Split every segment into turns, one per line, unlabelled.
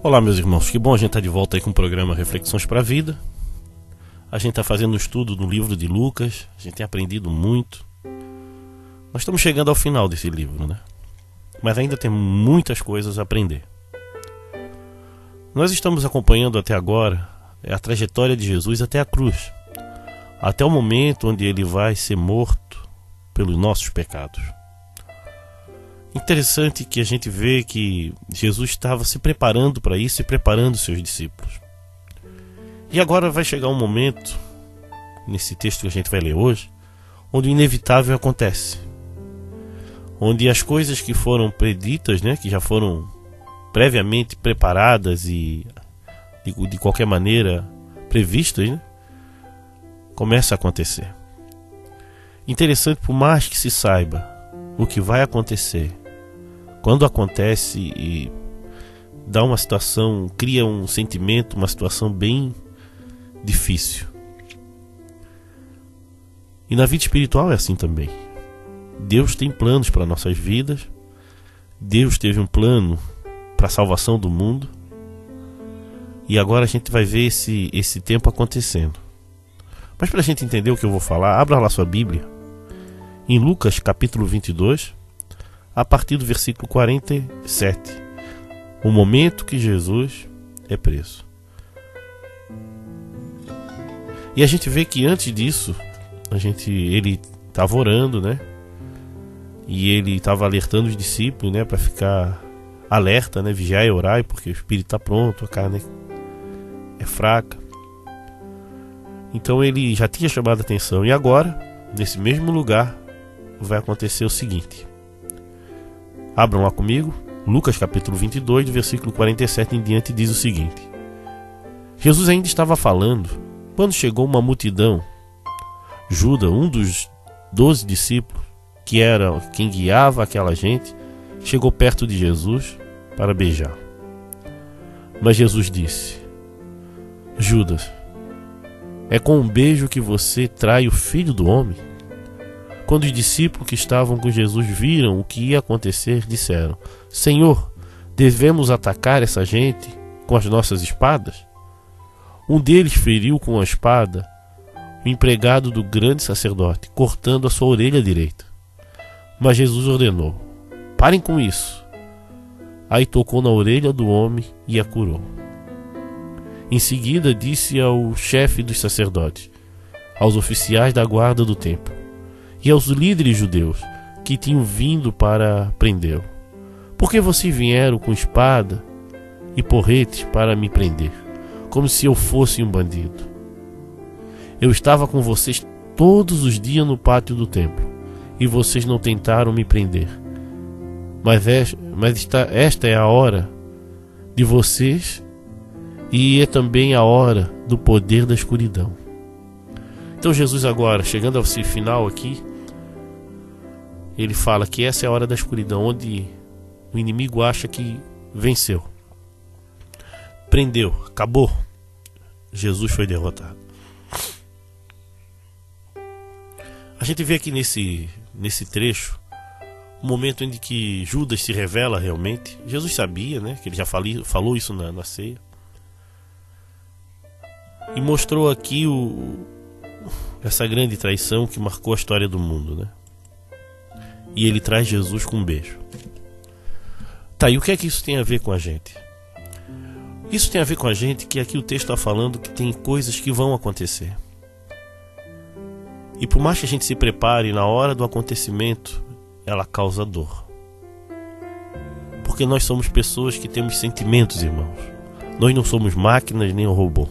Olá, meus irmãos, que bom a gente estar de volta aí com o programa Reflexões para a Vida. A gente está fazendo um estudo do livro de Lucas, a gente tem aprendido muito. Nós estamos chegando ao final desse livro, né? Mas ainda tem muitas coisas a aprender. Nós estamos acompanhando até agora a trajetória de Jesus até a cruz, até o momento onde ele vai ser morto pelos nossos pecados. Interessante que a gente vê que Jesus estava se preparando para isso e preparando seus discípulos. E agora vai chegar um momento, nesse texto que a gente vai ler hoje, onde o inevitável acontece. Onde as coisas que foram preditas, né, que já foram previamente preparadas e de qualquer maneira previstas, né, começa a acontecer. Interessante, por mais que se saiba o que vai acontecer, quando acontece e dá uma situação, cria um sentimento, uma situação bem difícil. E na vida espiritual é assim também. Deus tem planos para nossas vidas. Deus teve um plano para a salvação do mundo. E agora a gente vai ver esse tempo acontecendo. Mas para a gente entender o que eu vou falar, abra lá sua Bíblia em Lucas capítulo 22, a partir do versículo 47, o momento que Jesus é preso. E a gente vê que antes disso, ele estava orando, né? E ele estava alertando os discípulos, né, para ficar alerta, né, vigiar e orar, porque o espírito está pronto, a carne é fraca. Então ele já tinha chamado a atenção. E agora, nesse mesmo lugar, vai acontecer o seguinte. Abram lá comigo, Lucas capítulo 22, do versículo 47 em diante, diz o seguinte: Jesus ainda estava falando quando chegou uma multidão. Judas, um dos 12 discípulos, que era quem guiava aquela gente, chegou perto de Jesus para beijá-lo. Mas Jesus disse: Judas, é com um beijo que você trai o Filho do Homem? Quando os discípulos que estavam com Jesus viram o que ia acontecer, disseram: Senhor, devemos atacar essa gente com as nossas espadas? Um deles feriu com a espada o empregado do grande sacerdote, cortando a sua orelha direita. Mas Jesus ordenou: parem com isso. Aí tocou na orelha do homem e a curou. Em seguida disse ao chefe dos sacerdotes, aos oficiais da guarda do templo e aos líderes judeus que tinham vindo para prendê-lo: por que vocês vieram com espada e porretes para me prender, como se eu fosse um bandido? Eu estava com vocês todos os dias no pátio do templo, e vocês não tentaram me prender. Mas esta é a hora de vocês, e é também a hora do poder da escuridão. Então Jesus agora, chegando ao seu final aqui, ele fala que essa é a hora da escuridão, onde o inimigo acha que venceu, prendeu, acabou. Jesus foi derrotado. A gente vê aqui nesse trecho o momento em que Judas se revela realmente. Jesus sabia, né, que ele já falou isso na ceia, e mostrou aqui essa grande traição que marcou a história do mundo, né? E ele traz Jesus com um beijo. Tá, e o que é que isso tem a ver com a gente? Isso tem a ver com a gente que aqui o texto está falando que tem coisas que vão acontecer. E por mais que a gente se prepare, na hora do acontecimento, ela causa dor. Porque nós somos pessoas que temos sentimentos, irmãos. Nós não somos máquinas nem um robô.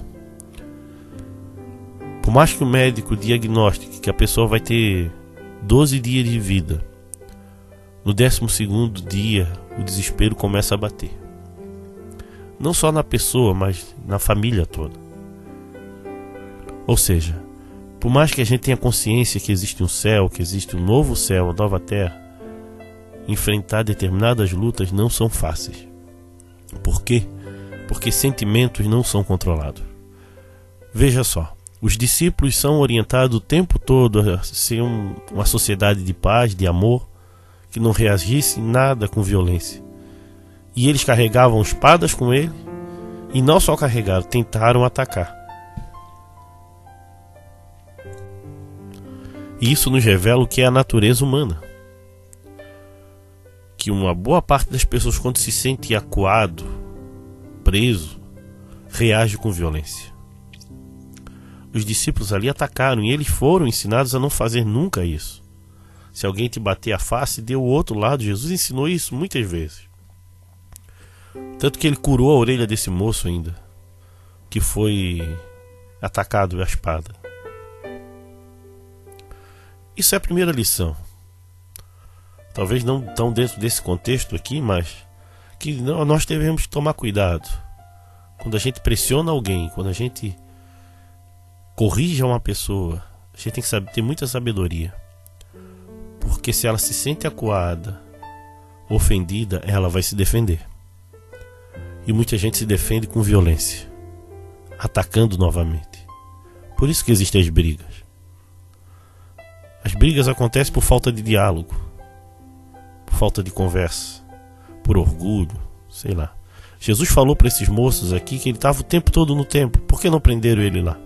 Por mais que o médico diagnostique que a pessoa vai ter 12 dias de vida, no 12º dia o desespero começa a bater. Não só na pessoa, mas na família toda. Ou seja, por mais que a gente tenha consciência que existe um céu, que existe um novo céu, uma nova terra, enfrentar determinadas lutas não são fáceis. Por quê? Porque sentimentos não são controlados. Veja só, os discípulos são orientados o tempo todo a ser uma sociedade de paz, de amor, que não reagisse nada com violência. E eles carregavam espadas com ele, E não só carregaram, tentaram atacar. E isso nos revela o que é a natureza humana. Que uma boa parte das pessoas, quando se sente acuado, preso, reage com violência. Os discípulos ali atacaram e eles foram ensinados a não fazer nunca isso. Se alguém te bater a face, dê o outro lado. Jesus ensinou isso muitas vezes. Tanto que ele curou a orelha desse moço ainda, que foi atacado à espada. Isso é a primeira lição. Talvez não tão dentro desse contexto aqui, mas que nós devemos tomar cuidado. Quando a gente pressiona alguém, quando a gente corrige uma pessoa, a gente tem que ter muita sabedoria. Porque se ela se sente acuada, ofendida, ela vai se defender. E muita gente se defende com violência, atacando novamente. Por isso que existem as brigas. As brigas acontecem por falta de diálogo, por falta de conversa, por orgulho, sei lá. Jesus falou para esses moços aqui que ele estava o tempo todo no templo. Por que não prenderam ele lá?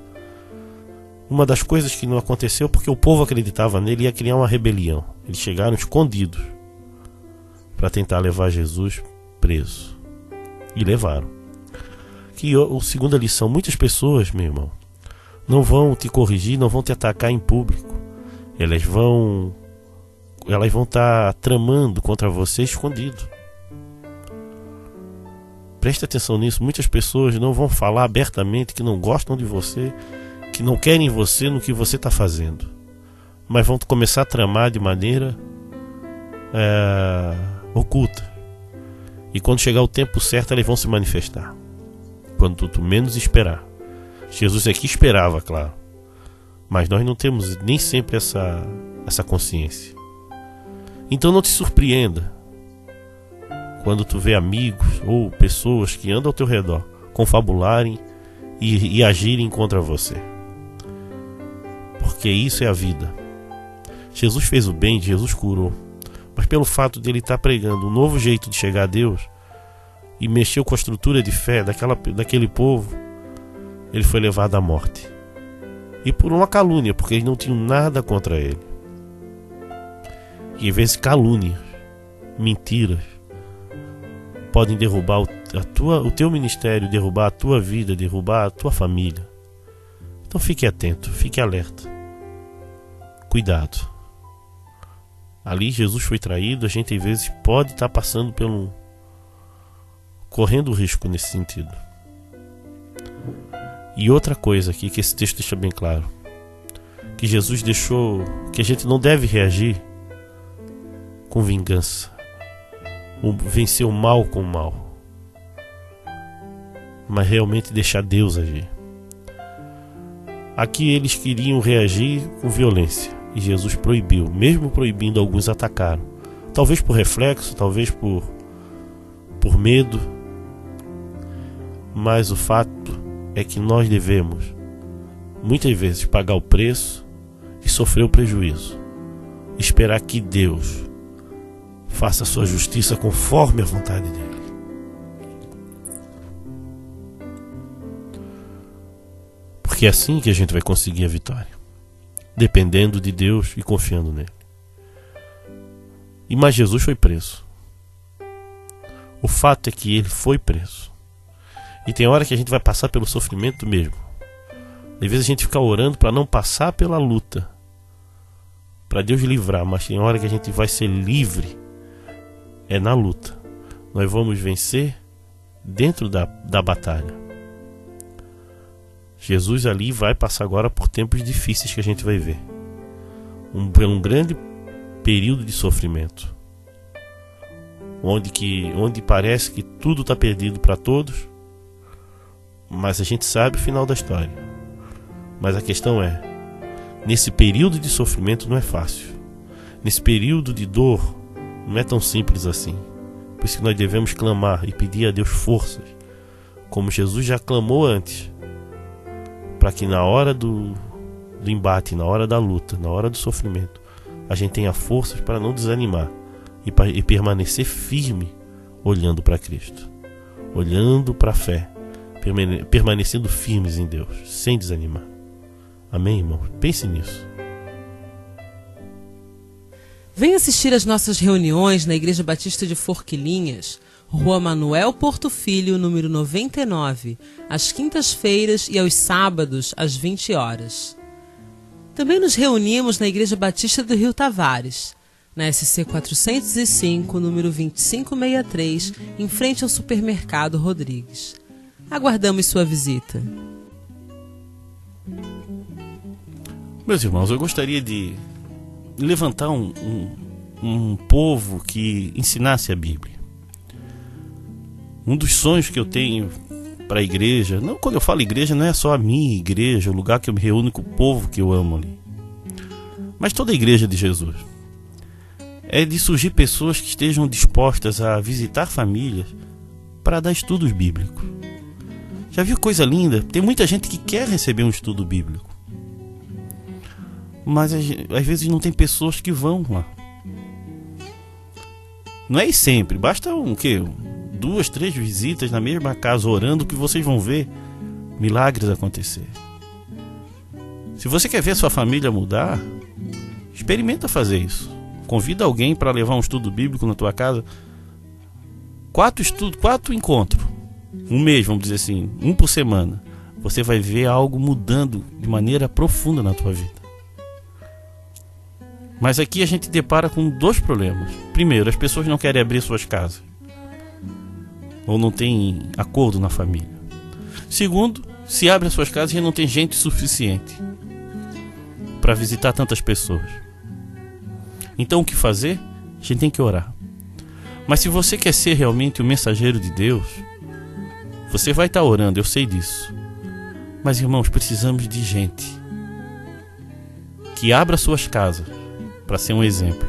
Uma das coisas que não aconteceu porque o povo acreditava nele e ia criar uma rebelião. Eles chegaram escondidos para tentar levar Jesus preso. E levaram. Que a segunda lição, muitas pessoas, meu irmão, não vão te corrigir, não vão te atacar em público. Elas vão estar tramando contra você escondido. Preste atenção nisso. Muitas pessoas não vão falar abertamente que não gostam de você, que não querem você no que você está fazendo, mas vão começar a tramar de maneira oculta. E quando chegar o tempo certo, eles vão se manifestar, quando tu menos esperar. Jesus aqui esperava, claro, mas nós não temos nem sempre essa consciência. Então não te surpreenda quando tu vê amigos ou pessoas que andam ao teu redor confabularem e agirem contra você. Porque isso é a vida. Jesus fez o bem, Jesus curou. Mas pelo fato de ele estar pregando um novo jeito de chegar a Deus e mexeu com a estrutura de fé daquele povo, ele foi levado à morte. E por uma calúnia, porque eles não tinham nada contra ele. E às vezes calúnias, mentiras, podem derrubar o teu ministério, derrubar a tua vida, derrubar a tua família. Então fique atento, fique alerta. Cuidado. Ali Jesus foi traído, a gente às vezes pode estar passando correndo risco nesse sentido. E outra coisa aqui que esse texto deixa bem claro, que Jesus deixou que a gente não deve reagir com vingança, vencer o mal com o mal, mas realmente deixar Deus agir. Aqui eles queriam reagir com violência e Jesus proibiu. Mesmo proibindo, alguns atacaram, talvez por reflexo, talvez por medo, mas o fato é que nós devemos muitas vezes pagar o preço e sofrer o prejuízo, esperar que Deus faça a sua justiça conforme a vontade dele. Porque é assim que a gente vai conseguir a vitória, dependendo de Deus e confiando nele. Mas Jesus foi preso. O fato é que ele foi preso. E tem hora que a gente vai passar pelo sofrimento mesmo. Às vezes a gente fica orando para não passar pela luta, para Deus livrar, mas tem hora que a gente vai ser livre. É na luta. Nós vamos vencer dentro da batalha. Jesus ali vai passar agora por tempos difíceis que a gente vai ver. Um grande período de sofrimento. Onde parece que tudo está perdido para todos, mas a gente sabe o final da história. Mas a questão é, nesse período de sofrimento não é fácil. Nesse período de dor não é tão simples assim. Por isso que nós devemos clamar e pedir a Deus forças, como Jesus já clamou antes, para que na hora do embate, na hora da luta, na hora do sofrimento, a gente tenha forças para não desanimar e permanecer firme olhando para Cristo, olhando para a fé, permanecendo firmes em Deus, sem desanimar. Amém, irmão? Pense nisso.
Venha assistir às nossas reuniões na Igreja Batista de Forquilinhas, Rua Manuel Porto Filho, número 99, às quintas-feiras e aos sábados, às 20 horas. Também nos reunimos na Igreja Batista do Rio Tavares, na SC 405, número 2563, em frente ao Supermercado Rodrigues. Aguardamos sua visita.
Meus irmãos, eu gostaria de levantar um povo que ensinasse a Bíblia. Um dos sonhos que eu tenho para a igreja, não, quando eu falo igreja, não é só a minha igreja, o lugar que eu me reúno com o povo que eu amo ali, mas toda a igreja de Jesus, é de surgir pessoas que estejam dispostas a visitar famílias para dar estudos bíblicos. Já viu coisa linda? Tem muita gente que quer receber um estudo bíblico, mas às vezes não tem pessoas que vão lá. Não é ir sempre, basta 2, 3 visitas na mesma casa orando que vocês vão ver milagres acontecer. Se você quer ver sua família mudar, experimenta fazer isso. Convida alguém para levar um estudo bíblico na tua casa. 4 encontros, um mês, vamos dizer assim, 1 por semana. Você vai ver algo mudando de maneira profunda na tua vida. Mas aqui a gente depara com 2 problemas. Primeiro, as pessoas não querem abrir suas casas, ou não tem acordo na família. Segundo, se abre as suas casas e não tem gente suficiente para visitar tantas pessoas. Então o que fazer? A gente tem que orar. Mas se você quer ser realmente o mensageiro de Deus, você vai estar orando, eu sei disso. Mas irmãos, precisamos de gente que abra suas casas para ser um exemplo.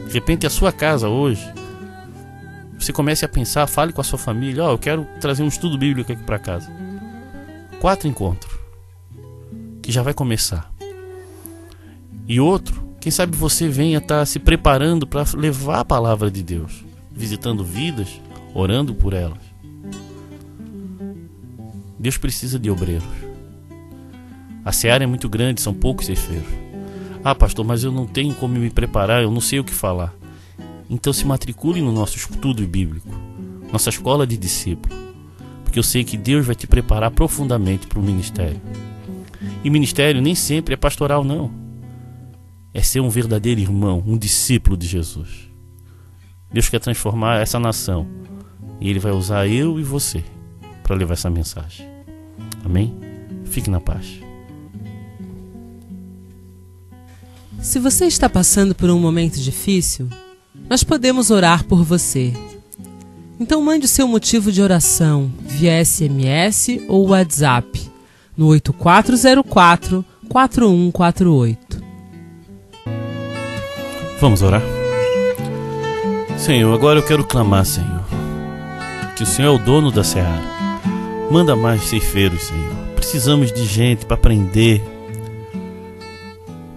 De repente a sua casa hoje, você comece a pensar, fale com a sua família, eu quero trazer um estudo bíblico aqui para casa. 4 encontros, que já vai começar. E outro, quem sabe você venha estar se preparando para levar a palavra de Deus, visitando vidas, orando por elas. Deus precisa de obreiros. A seara é muito grande, são poucos ceifeiros. Pastor, mas eu não tenho como me preparar, eu não sei o que falar. Então se matricule no nosso estudo bíblico, nossa escola de discípulo, porque eu sei que Deus vai te preparar profundamente para o ministério. E ministério nem sempre é pastoral, não. É ser um verdadeiro irmão, um discípulo de Jesus. Deus quer transformar essa nação e Ele vai usar eu e você para levar essa mensagem. Amém? Fique na paz.
Se você está passando por um momento difícil, nós podemos orar por você. Então mande o seu motivo de oração via SMS ou WhatsApp no 8404-4148.
Vamos orar? Senhor, agora eu quero clamar, Senhor, que o Senhor é o dono da seara. Manda mais ceifeiros, Senhor. Precisamos de gente para aprender,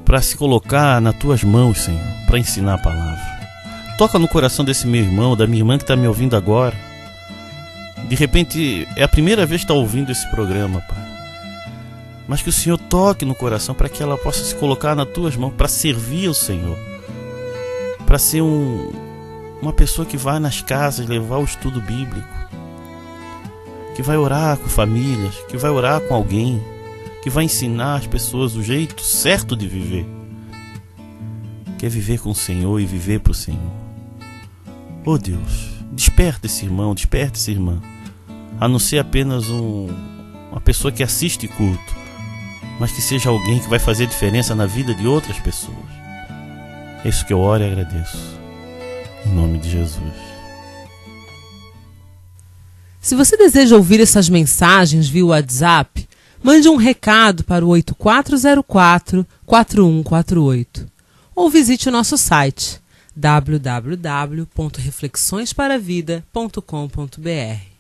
para se colocar nas tuas mãos, Senhor, para ensinar a palavra. Toca no coração desse meu irmão, da minha irmã que está me ouvindo agora. De repente é a primeira vez que está ouvindo esse programa, Pai. Mas que o Senhor toque no coração para que ela possa se colocar nas tuas mãos, para servir ao Senhor, para ser uma pessoa que vai nas casas levar o estudo bíblico, que vai orar com famílias, que vai orar com alguém, que vai ensinar as pessoas o jeito certo de viver, que é viver com o Senhor e viver para o Senhor. Oh Deus, desperta esse irmão, desperta essa irmã, a não ser apenas uma pessoa que assiste culto, mas que seja alguém que vai fazer diferença na vida de outras pessoas. É isso que eu oro e agradeço, em nome de Jesus.
Se você deseja ouvir essas mensagens via WhatsApp, mande um recado para o 8404-4148 ou visite o nosso site www.reflexõesparavida.com.br.